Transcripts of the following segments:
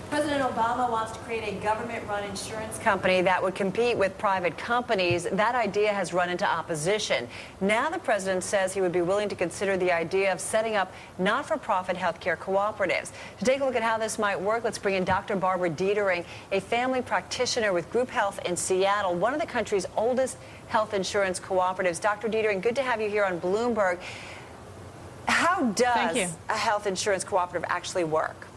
President Obama wants to create a government-run insurance company that would compete with private companies. That idea has run into opposition. Now the president says he would be willing to consider the idea of setting up not-for-profit healthcare cooperatives. To take a look at how this might work, let's bring in Dr. Barbara Detering, a family practitioner with GroupHealth in Seattle, one of the country's oldest health insurance cooperatives. Dr. Detering, good to have you here on Bloomberg. How does a health insurance cooperative actually work?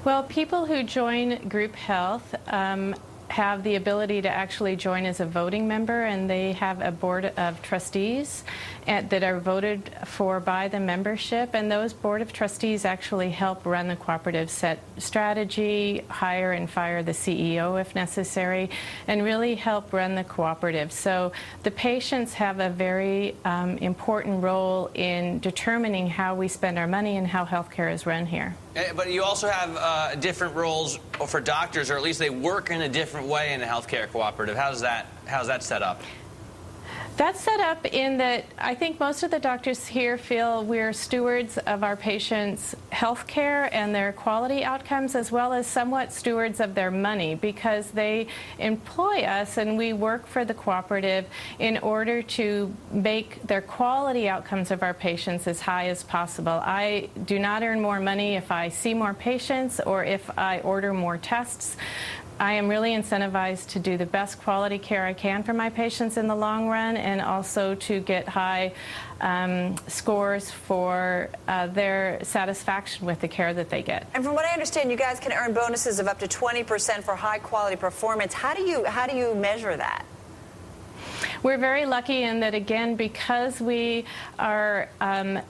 Well, people who join GroupHealth have the ability to actually join as a voting member, and they have a board of trustees that are voted for by the membership, and those board of trustees actually help run the cooperative, set strategy, hire and fire the CEO if necessary, and really help run the cooperative. So the patients have a very important role in determining how we spend our money and how healthcare is run here. But you also have different roles for doctors, or at least they work in a different way in a healthcare cooperative. How's that set up? That's set up in that I think most of the doctors here feel we're stewards of our patients' health care and their quality outcomes, as well as somewhat stewards of their money, because they employ us and we work for the cooperative in order to make their quality outcomes of our patients as high as possible. I do not earn more money if I see more patients or if I order more tests. I am really incentivized to do the best quality care I can for my patients in the long run, and also to get high scores for their satisfaction with the care that they get. And from what I understand, you guys can earn bonuses of up to 20% for high quality performance. How do you measure that? We're very lucky in that, again, because we are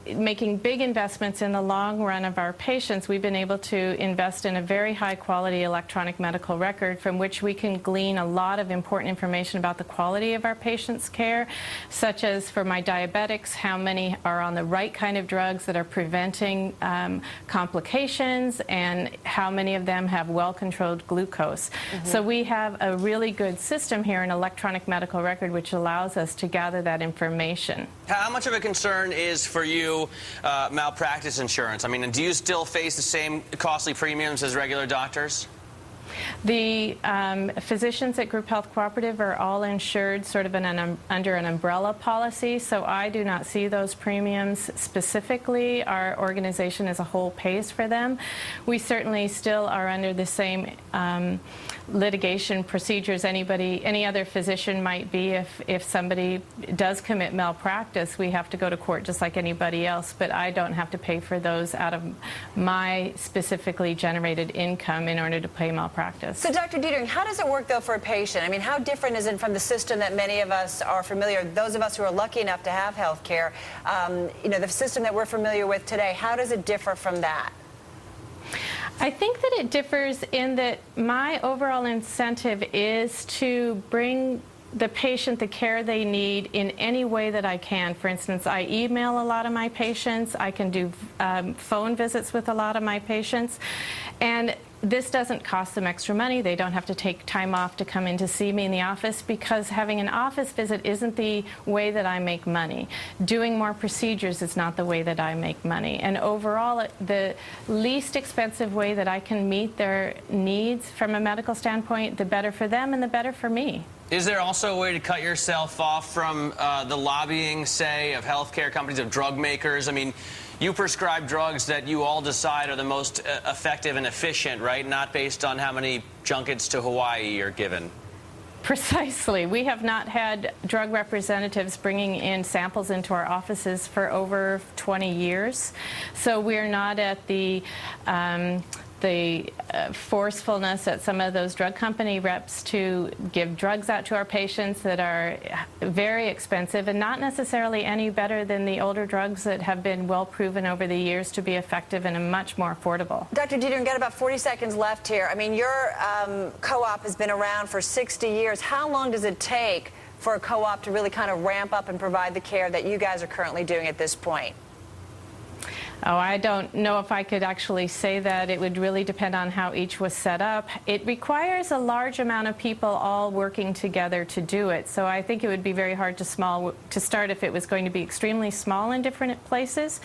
making big investments in the long run of our patients, we've been able to invest in a very high-quality electronic medical record from which we can glean a lot of important information about the quality of our patients' care, such as for my diabetics, how many are on the right kind of drugs that are preventing complications, and how many of them have well-controlled glucose. So we have a really good system here, an electronic medical record, which allows us to gather that information. How much of a concern is for you malpractice insurance? I mean, do you still face the same costly premiums as regular doctors? The physicians at GroupHealth Cooperative are all insured sort of under an umbrella policy, so I do not see those premiums specifically. Our organization as a whole pays for them. We certainly still are under the same litigation procedures any other physician might be. If somebody does commit malpractice, we have to go to court just like anybody else, but I don't have to pay for those out of my specifically generated income in order to pay malpractice. So, Dr. Detering, how does it work, though, for a patient? I mean, how different is it from the system that many of us are familiar, those of us who are lucky enough to have health care, you know, the system that we're familiar with today? How does it differ from that? I think that it differs in that my overall incentive is to bring the patient the care they need in any way that I can. For instance, I email a lot of my patients. I can do phone visits with a lot of my patients. And this doesn't cost them extra money. They don't have to take time off to come in to see me in the office, because having an office visit isn't the way that I make money. Doing more procedures is not the way that I make money. And overall, the least expensive way that I can meet their needs from a medical standpoint, the better for them and the better for me. Is there also a way to cut yourself off from the lobbying, say, of healthcare companies, of drug makers? I mean, you prescribe drugs that you all decide are the most effective and efficient, right? Not based on how many junkets to Hawaii are given. Precisely. We have not had drug representatives bringing in samples into our offices for over 20 years. So we're not at the forcefulness at some of those drug company reps to give drugs out to our patients that are very expensive and not necessarily any better than the older drugs that have been well proven over the years to be effective and much more affordable. Dr. Detering, got about 40 seconds left here. I mean, your co-op has been around for 60 years. How long does it take for a co-op to really kind of ramp up and provide the care that you guys are currently doing at this point? Oh, I don't know if I could actually say that. It would really depend on how each was set up. It requires a large amount of people all working together to do it. So I think it would be very hard to start if it was going to be extremely small in different places.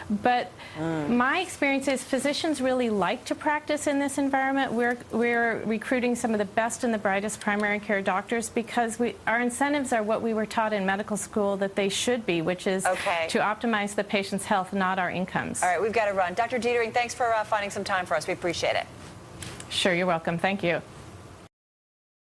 But my experience is physicians really like to practice in this environment. We're recruiting some of the best and the brightest primary care doctors because our incentives are what we were taught in medical school that they should be, which is to optimize the patient's health, not our incomes. All right, we've got to run. Dr. Detering, thanks for finding some time for us. We appreciate it. Sure, you're welcome. Thank you.